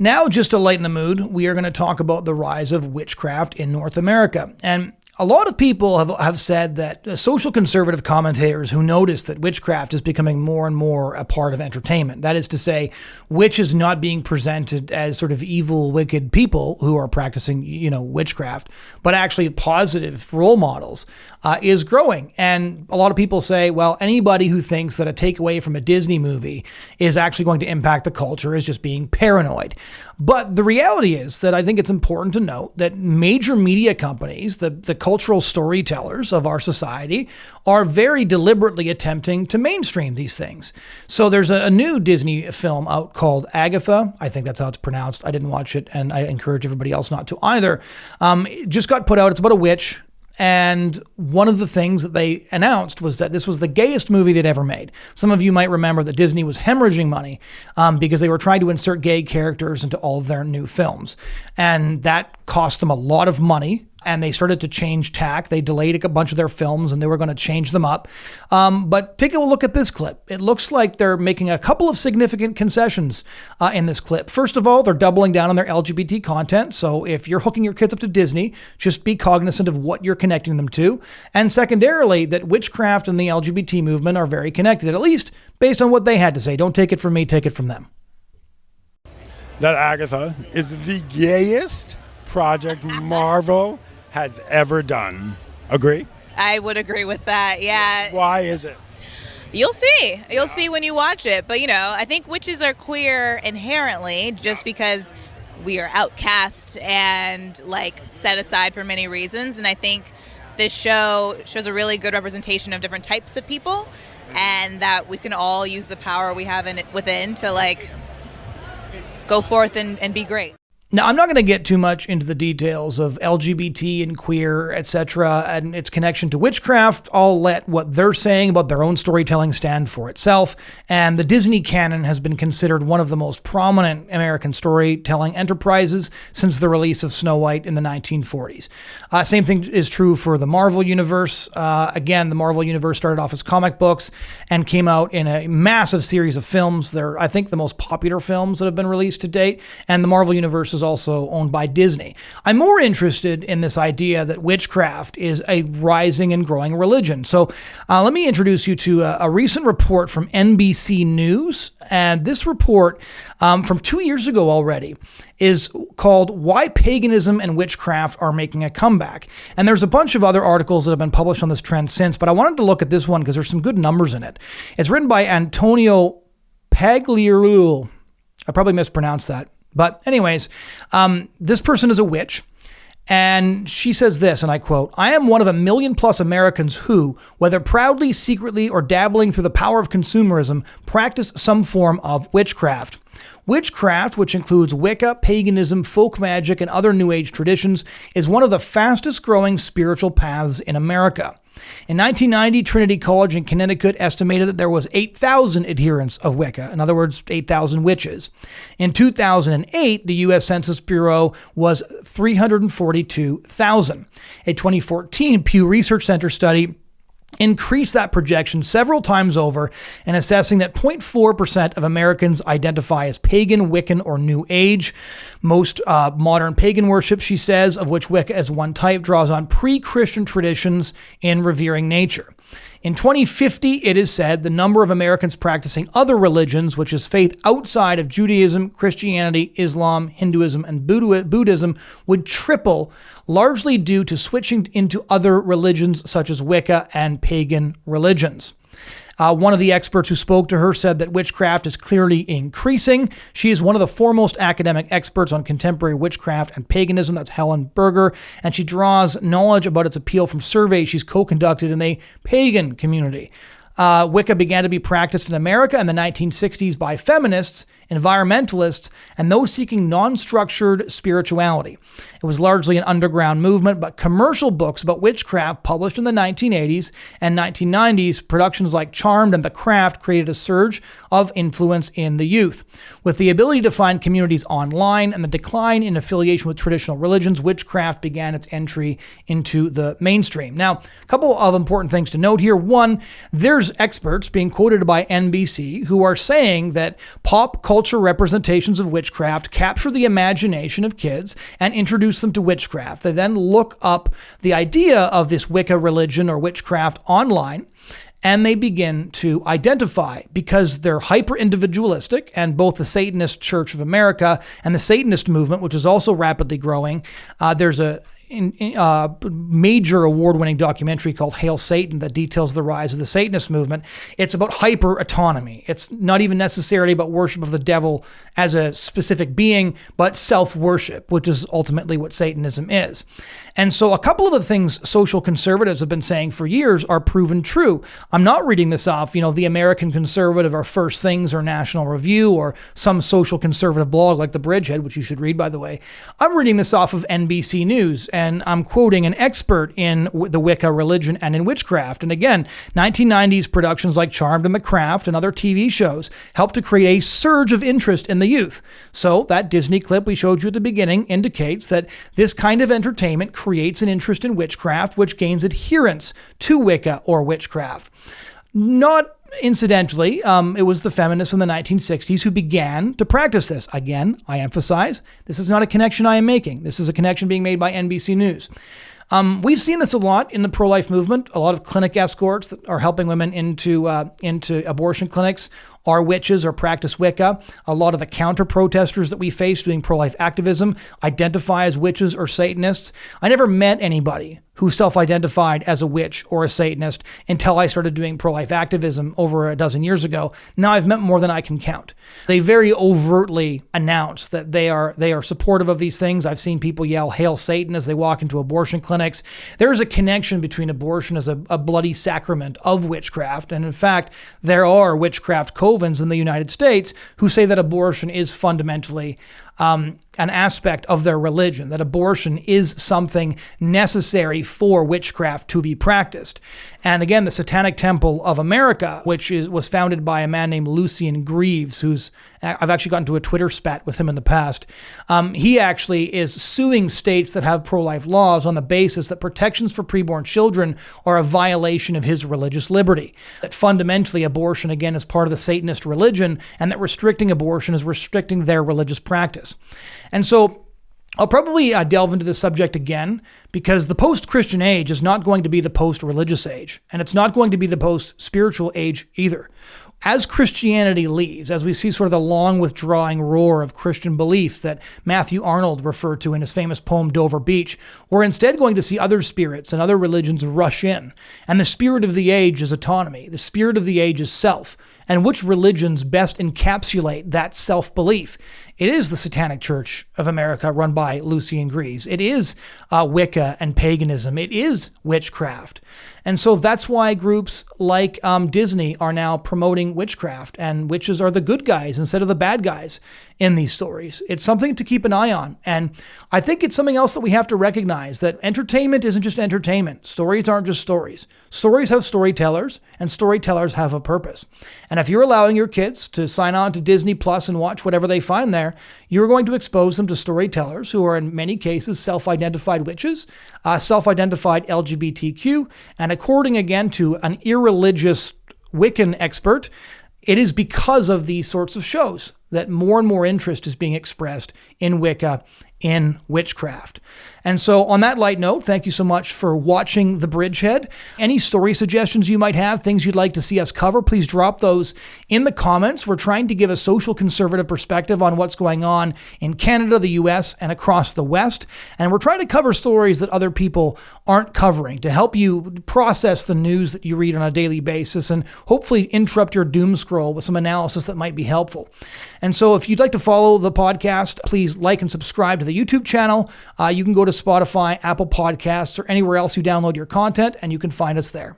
Now, just to lighten the mood, we are going to talk about the rise of witchcraft in North America. And a lot of people have said that social conservative commentators who notice that witchcraft is becoming more and more a part of entertainment. That is to say, witches not being presented as sort of evil, wicked people who are practicing, witchcraft, but actually positive role models, is growing. And a lot of people say, well, anybody who thinks that a takeaway from a Disney movie is actually going to impact the culture is just being paranoid. But the reality is that I think it's important to note that major media companies, the cultural storytellers of our society, are very deliberately attempting to mainstream these things. So there's a new Disney film out called Agatha. I think that's how it's pronounced. I didn't watch it, and I encourage everybody else not to either. It just got put out. It's about a witch. And one of the things that they announced was that this was the gayest movie they'd ever made. Some of you might remember that Disney was hemorrhaging money because they were trying to insert gay characters into all of their new films. And that cost them a lot of money. And they started to change tack. They delayed a bunch of their films and they were going to change them up. But take a look at this clip. It looks like they're making a couple of significant concessions in this clip. First of all, they're doubling down on their LGBT content. So if you're hooking your kids up to Disney, just be cognizant of what you're connecting them to. And secondarily, that witchcraft and the LGBT movement are very connected, at least based on what they had to say. Don't take it from me, take it from them. That Agatha is the gayest project Marvel has ever done. Agree? I would agree with that, yeah. Why is it? You'll see. You'll see when you watch it. But, I think witches are queer inherently just because we are outcast and, set aside for many reasons. And I think this show shows a really good representation of different types of people and that we can all use the power we have within to, go forth and be great. Now, I'm not going to get too much into the details of LGBT and queer, etc., and its connection to witchcraft. I'll let what they're saying about their own storytelling stand for itself. And the Disney canon has been considered one of the most prominent American storytelling enterprises since the release of Snow White in the 1940s. Same thing is true for the Marvel Universe. Again, the Marvel Universe started off as comic books and came out in a massive series of films. They're, I think, the most popular films that have been released to date. And the Marvel Universe is also owned by Disney. I'm more interested in this idea that witchcraft is a rising and growing religion. So let me introduce you to a recent report from NBC News. And this report from 2 years ago already is called Why Paganism and Witchcraft Are Making a Comeback. And there's a bunch of other articles that have been published on this trend since, but I wanted to look at this one because there's some good numbers in it. It's written by Antonio Pagliarulo. I probably mispronounced that. But anyways, this person is a witch, and she says this, and I quote, "I am one of 1 million plus Americans who, whether proudly, secretly, or dabbling through the power of consumerism, practice some form of witchcraft. Witchcraft, which includes Wicca, paganism, folk magic, and other New Age traditions, is one of the fastest growing spiritual paths in America. In 1990, Trinity College in Connecticut estimated that there was 8,000 adherents of Wicca, in other words, 8,000 witches. In 2008, the U.S. Census Bureau was 342,000. A 2014 Pew Research Center study increased that projection several times over and assessing that 0.4% of Americans identify as pagan, Wiccan, or New Age. Most modern pagan worship, she says, of which Wicca as one type, draws on pre-Christian traditions in revering nature. In 2050, it is said the number of Americans practicing other religions, which is faith outside of Judaism, Christianity, Islam, Hinduism, and Buddhism, would triple, largely due to switching into other religions such as Wicca and pagan religions. One of the experts who spoke to her said that witchcraft is clearly increasing. She is one of the foremost academic experts on contemporary witchcraft and paganism. That's Helen Berger. And she draws knowledge about its appeal from surveys she's co-conducted in the pagan community. Wicca began to be practiced in America in the 1960s by feminists, environmentalists, and those seeking non-structured spirituality. It was largely an underground movement, but commercial books about witchcraft published in the 1980s and 1990s, productions like Charmed and The Craft, created a surge of influence in the youth. With the ability to find communities online and the decline in affiliation with traditional religions, witchcraft began its entry into the mainstream. Now, a couple of important things to note here. One, there's There's experts being quoted by NBC who are saying that pop culture representations of witchcraft capture the imagination of kids and introduce them to witchcraft. They then look up the idea of this Wicca religion or witchcraft online, and they begin to identify because they're hyper-individualistic, and both the Satanist Church of America and the Satanist movement, which is also rapidly growing, there's a major award-winning documentary called Hail Satan that details the rise of the Satanist movement. It's about hyper-autonomy. It's not even necessarily about worship of the devil as a specific being, but self-worship, which is ultimately what Satanism is. And so a couple of the things social conservatives have been saying for years are proven true. I'm not reading this off, the American Conservative or First Things or National Review or some social conservative blog like the Bridgehead, which you should read, by the way. I'm reading this off of NBC News, and I'm quoting an expert in the Wicca religion and in witchcraft. And again, 1990s productions like Charmed and The Craft and other TV shows helped to create a surge of interest in the youth. So that Disney clip we showed you at the beginning indicates that this kind of entertainment creates an interest in witchcraft, which gains adherence to Wicca or witchcraft. Not incidentally, it was the feminists in the 1960s who began to practice this. Again, I emphasize, this is not a connection I am making. This is a connection being made by NBC News. We've seen this a lot in the pro-life movement. A lot of clinic escorts that are helping women into abortion clinics are witches or practice Wicca. A lot of the counter-protesters that we face doing pro-life activism identify as witches or Satanists. I never met anybody who self-identified as a witch or a Satanist until I started doing pro-life activism over a dozen years ago. Now I've met more than I can count. They very overtly announce that they are supportive of these things. I've seen people yell, "Hail Satan," as they walk into abortion clinics. There's a connection between abortion as a bloody sacrament of witchcraft. And in fact, there are witchcraft covens in the United States who say that abortion is fundamentally an aspect of their religion, that abortion is something necessary for witchcraft to be practiced. And again, the Satanic Temple of America, which was founded by a man named Lucien Greaves, I've actually gotten to a Twitter spat with him in the past. He actually is suing states that have pro-life laws on the basis that protections for preborn children are a violation of his religious liberty. That fundamentally abortion, again, is part of the Satanist religion, and that restricting abortion is restricting their religious practice. And so I'll probably delve into this subject again because the post-Christian age is not going to be the post-religious age, and it's not going to be the post-spiritual age either. As Christianity leaves, as we see sort of the long withdrawing roar of Christian belief that Matthew Arnold referred to in his famous poem Dover Beach, we're instead going to see other spirits and other religions rush in. And the spirit of the age is autonomy. The spirit of the age is self. And which religions best encapsulate that self-belief? It is the Satanic Church of America run by Lucien Greaves. It is Wicca and paganism. It is witchcraft. And so that's why groups like Disney are now promoting witchcraft, and witches are the good guys instead of the bad guys in these stories. It's something to keep an eye on. And I think it's something else that we have to recognize, that entertainment isn't just entertainment. Stories aren't just stories. Stories have storytellers, and storytellers have a purpose. And if you're allowing your kids to sign on to Disney Plus and watch whatever they find there, you're going to expose them to storytellers who are in many cases self-identified witches, self-identified LGBTQ, and according again to an irreligious Wiccan expert, it is because of these sorts of shows that more and more interest is being expressed in Wicca, in witchcraft. And so on that light note, thank you so much for watching The Bridgehead. Any story suggestions you might have, things you'd like to see us cover, please drop those in the comments. We're trying to give a social conservative perspective on what's going on in Canada, the US, and across the West. And we're trying to cover stories that other people aren't covering to help you process the news that you read on a daily basis and hopefully interrupt your doom scroll with some analysis that might be helpful. And so if you'd like to follow the podcast, please like and subscribe to the YouTube channel. You can go to Spotify, Apple Podcasts, or anywhere else you download your content, and you can find us there.